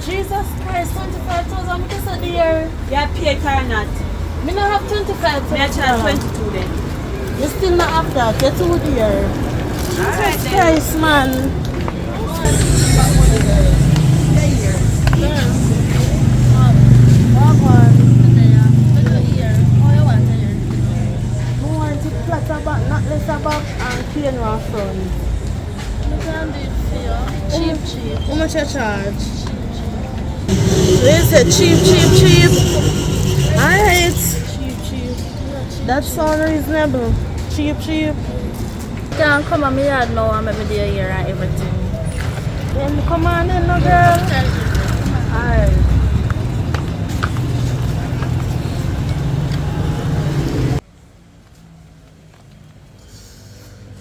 Jesus Christ, 25,000 because of the year. You pay it or not? Me not have 25,000. Me I charge 22 then. You still not have that. Get to the year. Alright Jesus then. Christ, man. Not less about and funeral front. Cheap. How much you charge? They said cheap. Alright. Cheap. That sounds reasonable. Cheap. Can't come on my yard now and make me do a year and everything. Then come on in, no girl. Alright.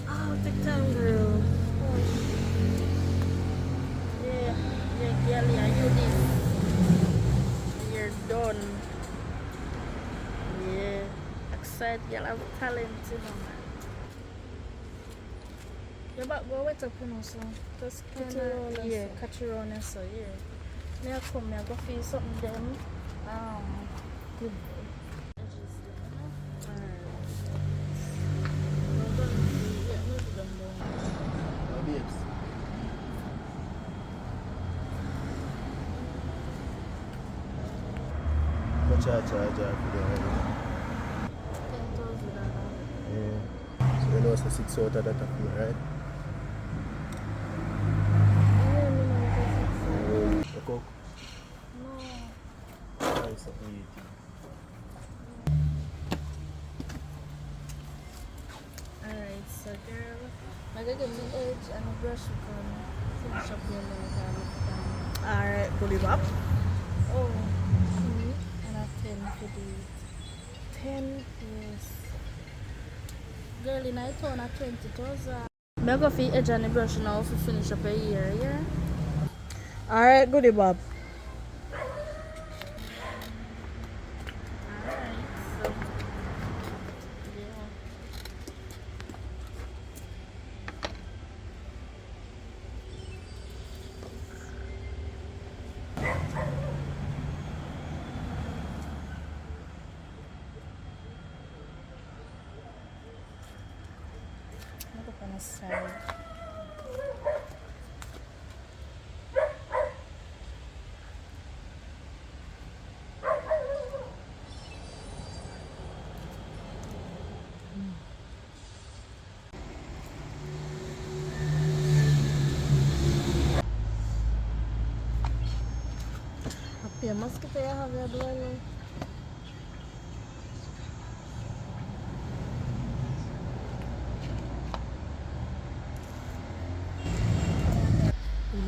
Oh, take time, girl. Yeah, girl, yeah, you this. You're done. Yeah. Excited, girl, have talent, you know, man. Your back go wet up, you know, so just cut around and yeah, catch around and so, yeah. May I come, may I go feel something them. Good edges there, you know? Alright. No, don't do, yeah, no, do them down. Babes. Much I charge for the 10,000. Yeah. So you know it's a 6 out of that for me, right? Yeah, me know it's a 6. The coke? No. Try something eating. Alright. so girl. I gotta get the edge and a brush we can finish up your leg. Alright, bully bop. Oh, and a 10 for the 10, yes. Girl, in I town at 20,000. I go for edge and the brush now to finish up a year, yeah? Alright, goodie Bob. Look up on the side. Yeah, mosquito you have your door.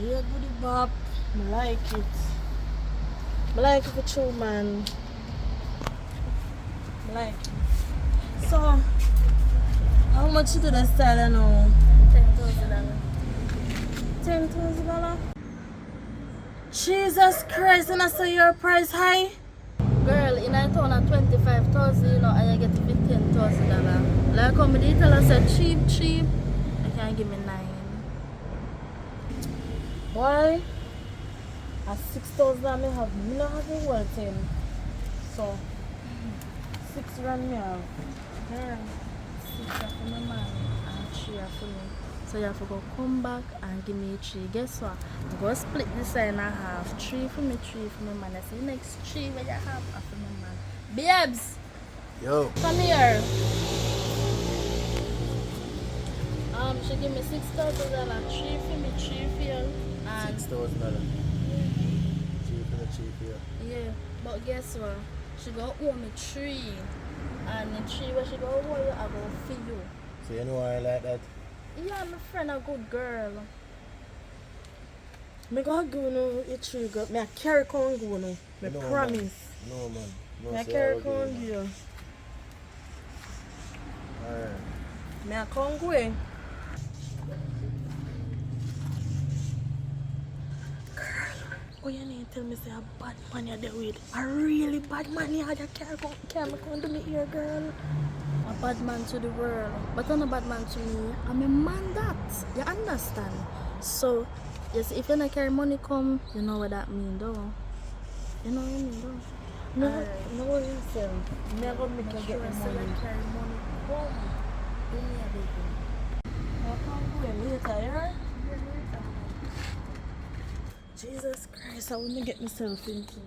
Yeah, goodie bop. I like it. I like it for true, man. I like it. So, how much you do the style now? $10,000. $10,000? Jesus Christ, and I saw your price high? Girl, in I town at 25,000, you know, and you get to be $10,000. Like how me tell us said cheap, I can't give me 9. Boy, at 6,000 I may have, me not have a whole 10. So, 6 rand me have. Girl, 6 are for my man and 3 are for me. So you have to go come back and give me 3. Guess what? I'm going to split this side in half. 3 for me, 3 for my man. I say the next 3 where you have are for my man. Babes! Yo. Come here. She give me $6,000, 3 for me, 3 for you. And $6,000. Cheap for you. yeah, but guess what? She go owe me 3. And the 3 where she go owe you, I go for you. So you know why I like that? Yeah, my friend a good girl. Me go go no a tree go. Me a carry con go no. Me No, promise. Man. No man. No, Me a say carry I will give con you, you. man. Alright. Me a con go eh. Oh, you need to tell me say a bad man you're there with. A really bad man you had a carry con to me here, girl. A bad man to the world, but I'm a bad man to me. I'm a man that. You understand? So, yes, if you not carry money come, you know what that mean though. You know what I mean though? No, no worry yourself. Me a go make you get the money. Carry money come. Do me a baby. I can't go later, yeah? Jesus Christ, I wouldn't get myself into.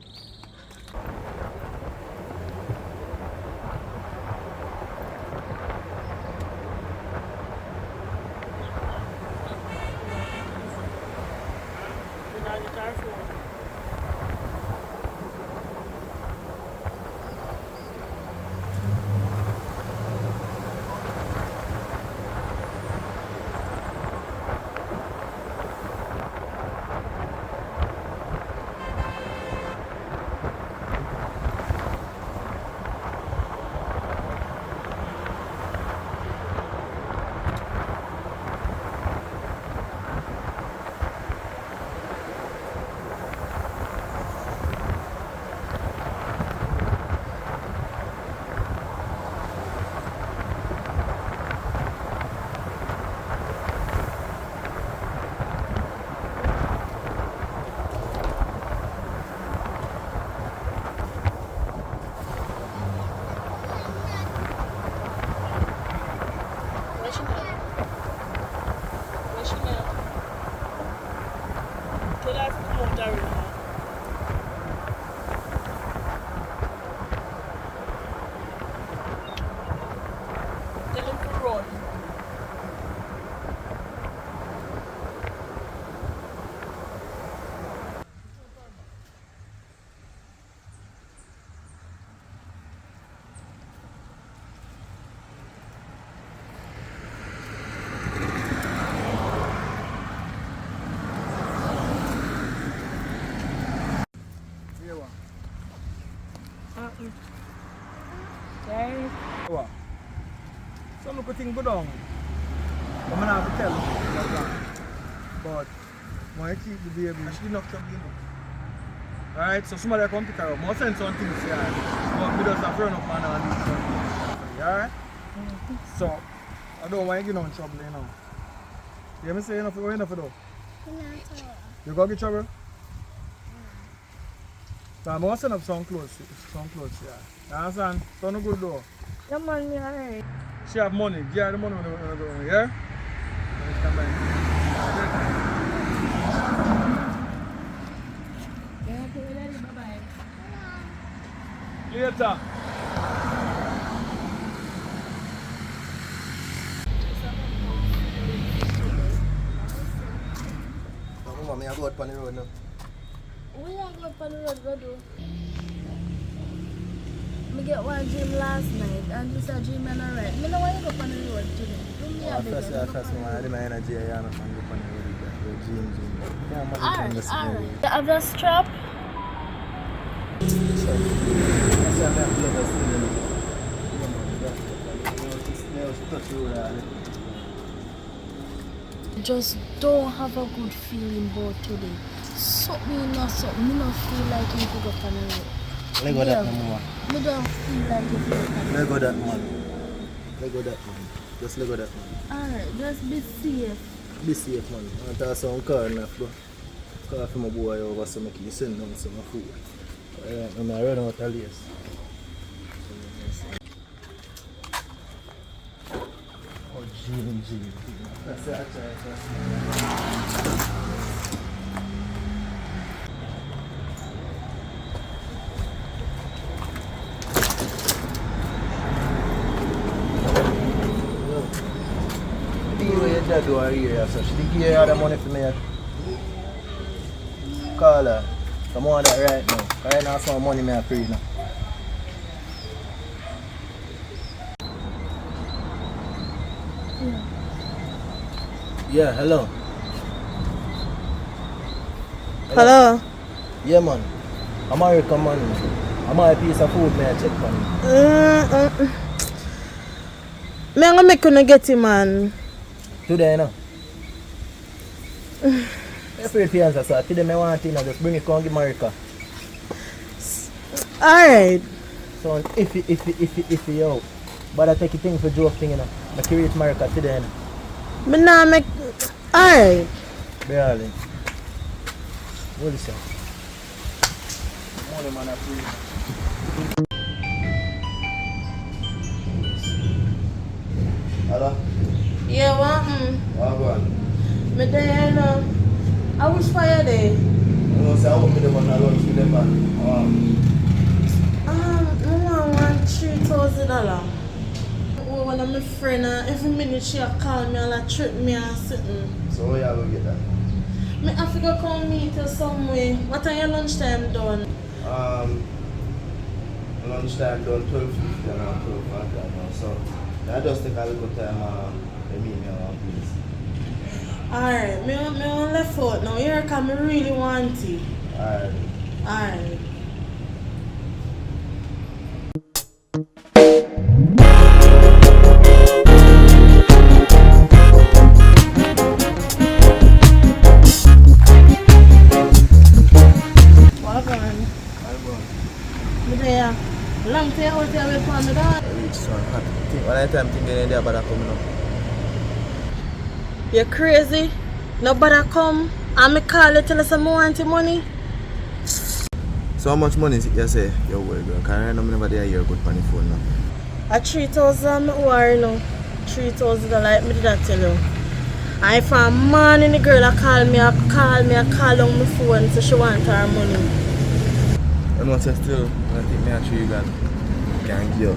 Right? What? Some look thing go down. I'm gonna have to tell you. But when I keep the baby, she knocked up the book. Alright, so somebody come pick her up. I'll send some things to her. But we just have to run up man and do something. Alright? So, I don't want you get in trouble, you know. You hear me say enough for enough for though? You go get trouble? So I'm gonna send up some clothes, yeah. You understand? So no good though. Yeah, man, me alright. She have money, give her the money when you go, yeah? Later. Mama, me I go out on the road now. We are going on the road, go do. I get one dream last night, and this a dream and alright. I don't want to go on the road today. Do me a bit. First, I had my energy, I am not going to go on the road. Dream. Alright. You have the strap? Just don't have a good feeling about today. Something not something. I don't feel like you could go on the road. Let go that, mama. I don't feel like you could go on the road. Let go that, man. Let go that, man. Just let go that, man. Alright, just be safe. Be safe, man. I want to have some car enough, bro. Car for my boy over so I can send down some food. I'm run out of lace. Oh, Gene. That's it, Dad do her here, so she did give her the money for me. Call her. Come on that right now. Because right now some money me I free now. Yeah, hello. Hello? Yeah, man. I'm American, man. I'm a piece of food, man. Check for me. I'm going to make you get him, man. Today, you know. I'm afraid to answer, so today I want to just bring it come give America. Alright. So, if you out. But I take a thing for joke thing, you know. I create America today, you know. But now make. Alright. Barely. What is that? Money man are free. Hello? Yeah, what? What go on? Me there, no. I wish for you there. You know, say I want me to go to lunch with them, man. I want $3,000. One of my friends, every minute she call me and like trip me and something. So where you going to get that? I have to go come meet you somewhere. What time your lunchtime done? Lunchtime done 12:50 and I'm 12:40 now. So I just take a little time to meet me around place. Alright, me want left out now. Here come, I really want it. Alright. Long time out here away from me, dog. When I time thinking in there, but I coming up. You crazy? Nobody come and me call you tell us I want your money. So how much money is it you say you work, girl? Because I know never there hear good on the phone now. $3,000 me owe now. $3,000 like me did I tell you. And if a man and the girl call on my phone so she want her money. I know say still, I think me have $3,000 can't give you.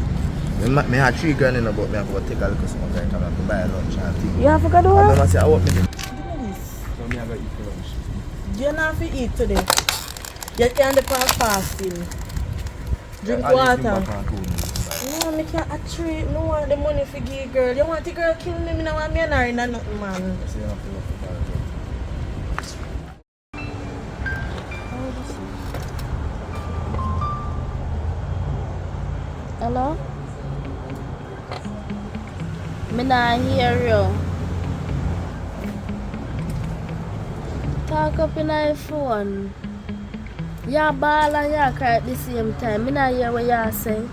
Me have $3,000 in but me have to take a look at some time and I have to buy lunch and things. You have to go do what? what? I say I want me to. Give me this. So me have to eat for lunch. You don't have to eat today. You can't depart fasting. Drink water. No, I can't treat. No want the money for give girl. You want the girl kill me, I don't want me marry nothing, man. I say you have to look for that. Hello? Me not hear you. Talk up in the phone. You ball and you cry at the same time. Me not hear what you say.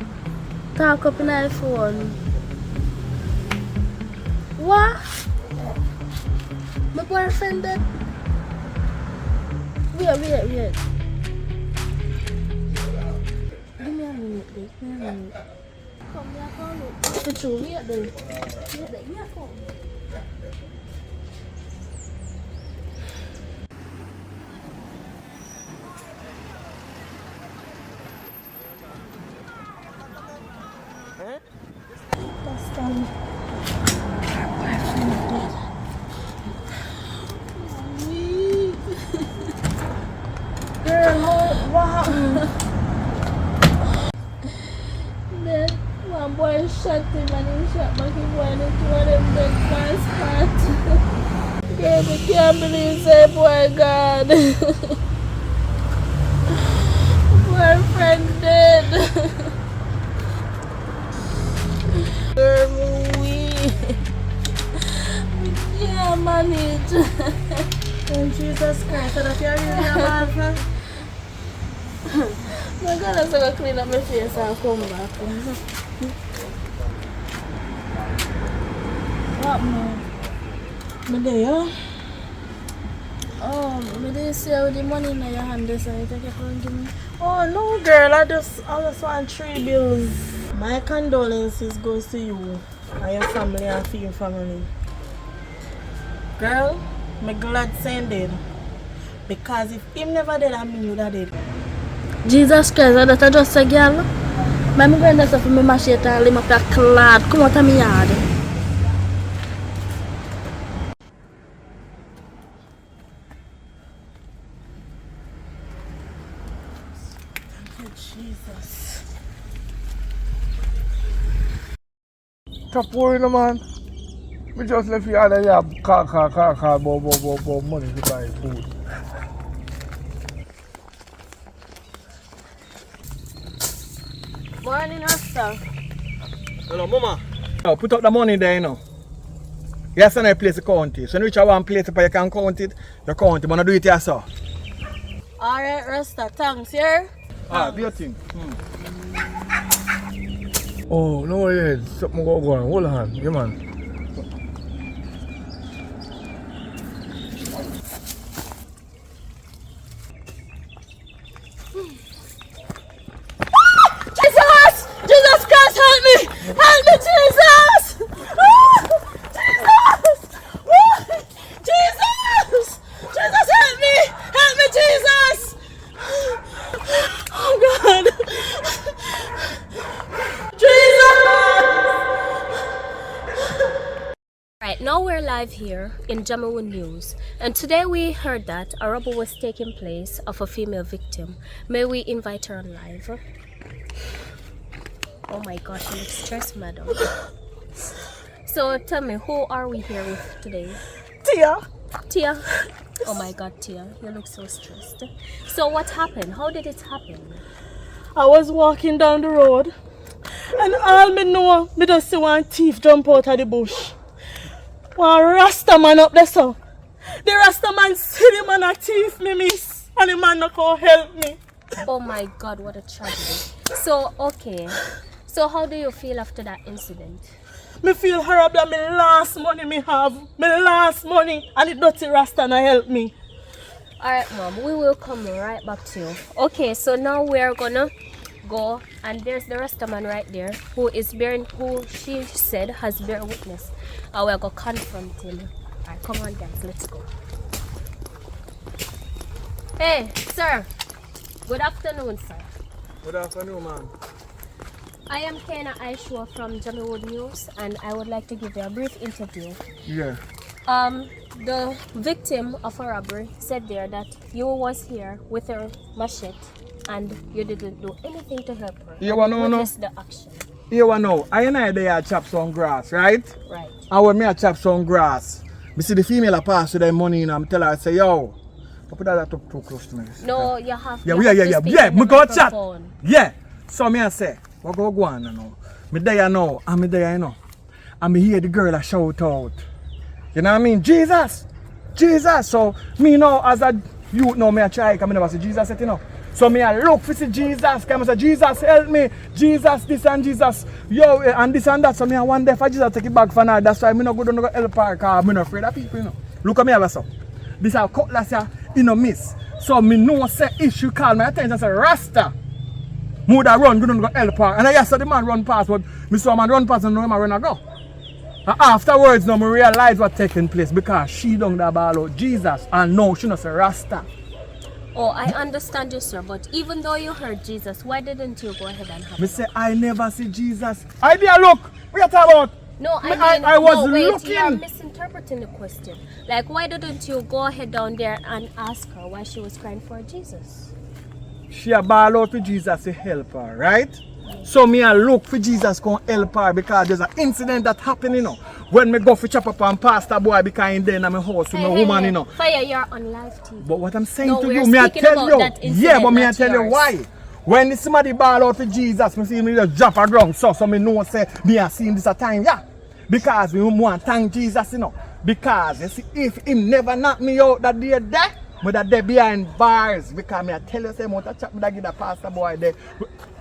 Talk up in the phone. What? My boyfriend dead? Wait. Give me a minute, babe. Give me a minute. Come here, come look. The truth, wait there. Wait there, here come. That's done. Boyfriend dead. Girl, what happened? Then one boy shot him and he shot back him one into one of them dead man's part. Girl, I can't believe say boy God. Boyfriend dead. Girl, we can't manage. Oh, Jesus Christ, that you're really a bad friend? My God, I'm going to clean up my face and come back. What, man? Me there? Oh, me dey see how the money in your hand so you take it and give me. Oh no, girl, I just want 3 bills. My condolences goes to you and your family and for your family. Girl, me glad saying dead. Because if him never dead, I mean you that dead. Jesus Christ, that just a girl. My going to for me machete and limb up a clad. Come out of my yard. Jesus. Stop worrying, man. We just left you out of here, car, money to buy food. Morning, Rasta. Hello, Mama. Oh, put up the money there, you know. Yes, and I place the county. So, when you reach one place, if you can count it, you count it, but not do it yourself. Alright, Rasta, thanks, here. Do your thing. Oh, no, yeah, something go on. Hold on, yeah, man. Jesus! Jesus Christ, help me! Help me, Jesus! Jesus! Jesus! Jesus, help me! Help me, Jesus! Oh, God! Right, now we're live here in JAMMIWOOD News, and today we heard that a robbery was taking place of a female victim. May we invite her on live? Oh my gosh, you look stressed, madam. So tell me, who are we here with today? Tia. Tia? Oh my God, Tia, you look so stressed. So what happened? How did it happen? I was walking down the road and all me know, me just see one thief jump out of the bush. One Rasta man up there, so. The Rasta man see the man a thief, me miss. And the man not come help me. Oh my God, what a tragedy. So, okay. So how do you feel after that incident? Me feel horrible that my last money me have. My last money. And the dirty Rasta not help me. Alright, Mom, we will come right back to you. Okay, so now we're gonna go, and there's the Rasta man right there who she said has bear witness. And we're gonna confront him. Alright, come on guys, let's go. Hey, sir. Good afternoon, sir. Good afternoon, ma'am. I am Kena Aishwa from JAMMIWOOD News, and I would like to give you a brief interview. Yeah. The victim of a robbery said there that you was here with her machete and you didn't do anything to help her. You want to know? The action. You want to know? I and I there chop some grass, right? Right. And when me I chop some grass, me see the female a pass with their money and I'm tell her, I say, yo, put that too close to me. No, you have Yeah, to yeah, speak in the me go chat. microphone. Yeah. So me I say, What go on now? Me there now, and me there, you know. And me hear the girl a shout out. You know what I mean? Jesus! Jesus! So, me now, as a youth now, me a try, because I never see Jesus yet, you know. So, me a look for see Jesus, because I say, Jesus, help me. Jesus, this and Jesus, yo, and this and that. So, me a wonder if Jesus take it back for now. That's why me no go down to help her, because I'm not afraid of people, you know. Look at me, have so. This a cutlass here, you know, miss. So, me know, say, if she call my attention, I say, Rasta. Me would have run, go down to help her. And I saw the man run past, but me saw a man run past and know him run and go. And afterwards, now, I realize what's taking place because she don't the ball out Jesus and no, she not say Rasta. Oh, I understand you, sir, but even though you heard Jesus, why didn't you go ahead and have Me say, I never see Jesus. I did look. What you talking about? No, I was no, wait, looking. You are misinterpreting the question. Like, why didn't you go ahead down there and ask her why she was crying for Jesus? She a ball out for Jesus to help her, right? So me a look for Jesus come help her because there's an incident that happened, you know. When me go for chop up and pastor boy because in there in my house with my woman, you know. Fire, you're on live TV. But what I'm saying No, to we're you, me I speaking tell about you. that Yeah, but incident, me I not tell you yours. why. When somebody ball out for Jesus, me see me just drop a ground so me know say me a seen this a time, yeah. Because we want to thank Jesus, you know. Because you see, if him never knock me out that day there, but that day behind bars, because me I tell you say I want to chat with that give the pastor boy there.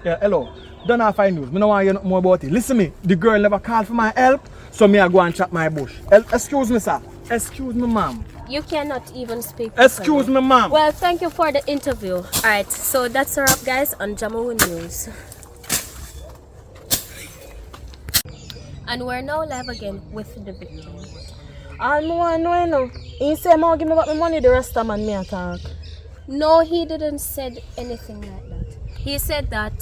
Yeah, hello. Don't have fine news. I don't want to hear nothing more about it. Listen me, the girl never called for my help, so me I go and chop my bush. Excuse me, sir. Excuse me, ma'am. You cannot even speak. Excuse me, ma'am. Well, thank you for the interview. Alright, so that's a wrap, guys, on JAMMIWOOD News. And we're now live again with the victim. And I know, he said, "Man, give me back my money, the rest of man me attack." No, he didn't said anything like that. He said that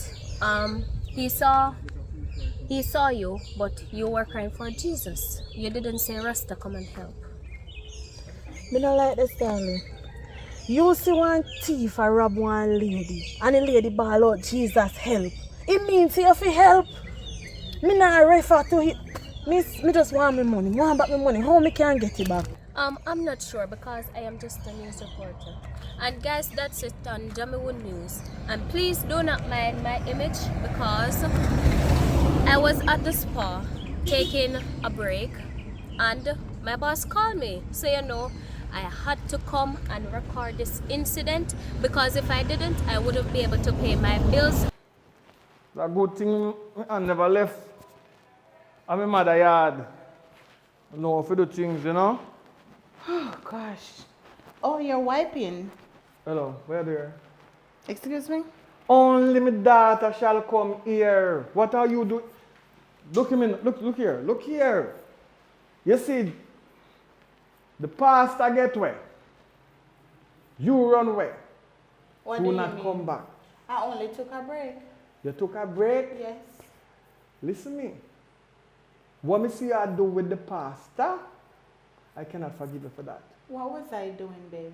he saw you, but you were crying for Jesus. You didn't say Rasta come and help. Me not like this, darling. You see one thief a rob one lady, and the lady ball out, Jesus help. It means you have to help. Me not refer to it. Me just want my money. Want back my money. How me can get it back? I'm not sure because I am just a news reporter. And guys, that's it on JAMMIWOOD News. And please do not mind my image because I was at the spa taking a break and my boss called me. So you know, I had to come and record this incident because if I didn't, I wouldn't be able to pay my bills. The good thing I never left. I'm in my yard. I know how to do things, you know. Oh gosh. Oh, you're wiping. Hello, where there? Excuse me? Only my daughter shall come here. What are you doing? Look him in. Look here. Look here. You see, the pastor get away. You run away. What do do you not mean? come back. I only took a break. You took a break? Yes. Listen me. What me see you do with the pastor, I cannot forgive you for that. What was I doing, babe?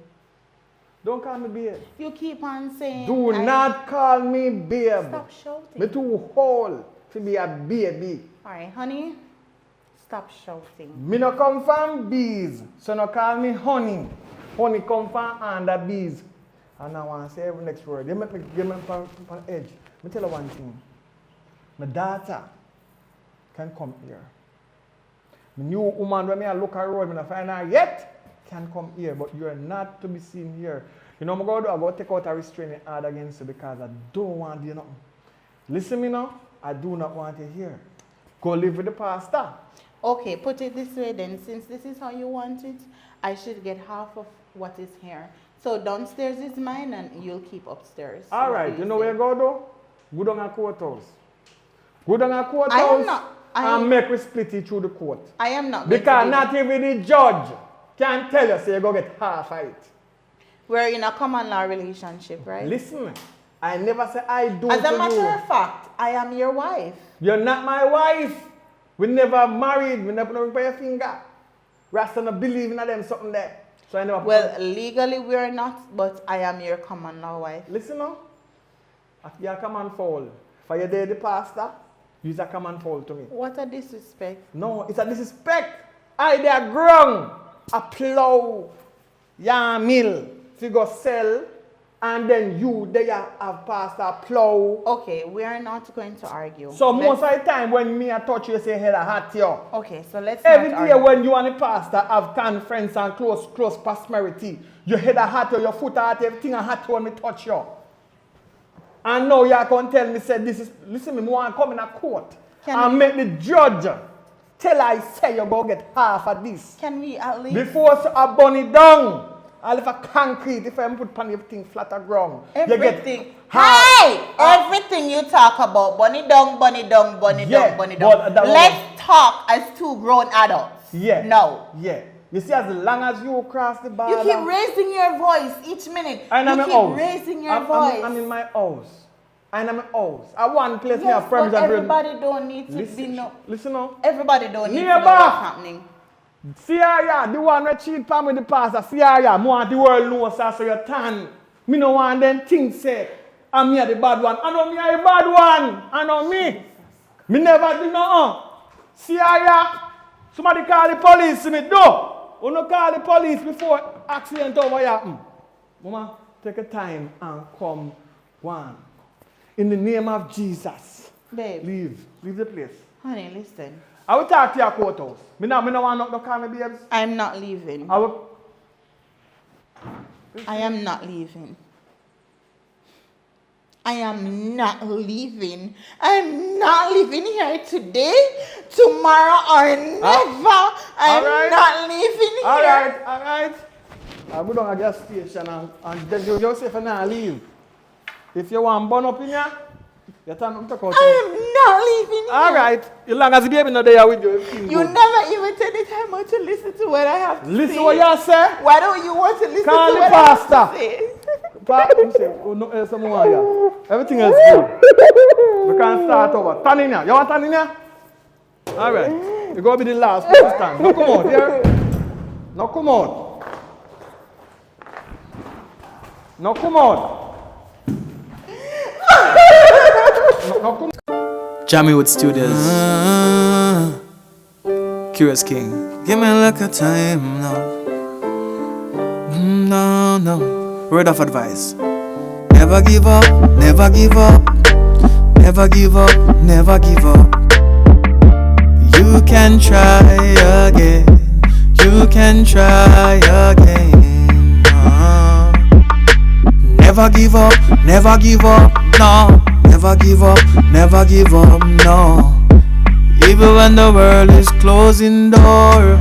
Don't call me babe. You keep on saying... Do not call me babe. Stop shouting. Me too old to be a baby. Alright, honey. Stop shouting. Me no come from bees, so no call me honey. Honey come from under bees. And I want to say every next word. You make me get me on edge. Me tell you one thing. My daughter can come here. My new woman when I look around, I find her yet can come here, but you are not to be seen here. You know what I'm going to do? I'm going to take out a restraining order against you because I don't want you nothing. Listen me now. I do not want you here. Go live with the pastor. Okay, put it this way then. Since this is how you want it, I should get half of what is here. So downstairs is mine and you'll keep upstairs. All right. You know where you go though? Go down a courthouse. Go down a I am courthouse not. and make we split it through the court. I am not. Because not even the judge can tell you so you go get half of it. We're in a common law relationship, right? Listen, I never say I do As to a matter you. of fact, I am your wife. You're not my wife. We never married. We never put your finger. Rasta not believe in them something there. So I never. Well, legally we're not, but I am your common law wife. Listen now. If you're a common foul, for your day the pastor, you're a common foul to me. What a disrespect. No, it's a disrespect. I there ground, a plow, yarn mill, if you go sell and then you there have pastor plow. Okay, we are not going to argue. So most of the time when me I touch you say head a hot yo. Okay, so let's every not day argue. when you and the pastor have conference and close prosperity, your head a hot yo, your foot a hot, everything a hot when me touch you. And now you can tell me say this is listen me want to come in a court and make the judge tell I say you go get half of this. Can we at least before I burn it down? I'll have a concrete if I put pan everything flat on ground. everything? Hey! Everything you talk about, bunny down, bunny down, bunny down, bunny down. Let's talk as two grown adults. Yeah. No. Yeah. You see, as long as you cross the border. You keep raising your voice each minute. And you keep raising your voice. I'm in my house. And I'm in my house. I want place me yes, a friends but and everybody don't need to listen, be no. Listen now. Everybody don't need to know what's happening. See ya, the one that cheat palm with the pastor. See ya, want the world knows so you tan. Me no want them things say. I'm me the bad one. I know me a bad one. I know me. Me never do nothing. See ya. Somebody call the police me do. You no call the police before accident over happen. Mama, take a time and come one. In the name of Jesus. Babe. Leave the place. Honey, listen. I will talk to your courthouse. Me no want to call me babes. I'm not leaving. I am not leaving. I am not leaving. I'm not leaving here today, tomorrow, or never. I'm not leaving here. All right. I'll go down to the gas station and then you just say if I not leave. If you want to burn up in here, you turn up to court. I am not leaving here. All right. As long as the baby not there with you, you never even take the time out to listen to what I have to say. Listen what you say. Why don't you want to listen Call to the what pastor. I have to say? Everything else good. We can start over. Turn in here. You want to turn in here? All right. You're going to be the last person stand. Now come out here. Now come out. Now come out. JAMMIWOOD Studios. Curious King. Give me like a time now. No. Word of advice. Never give up, never give up. Never give up, never give up. You can try again. You can try again. Never give up, never give up. No. Never give up, never give up, no. Even when the world is closing door.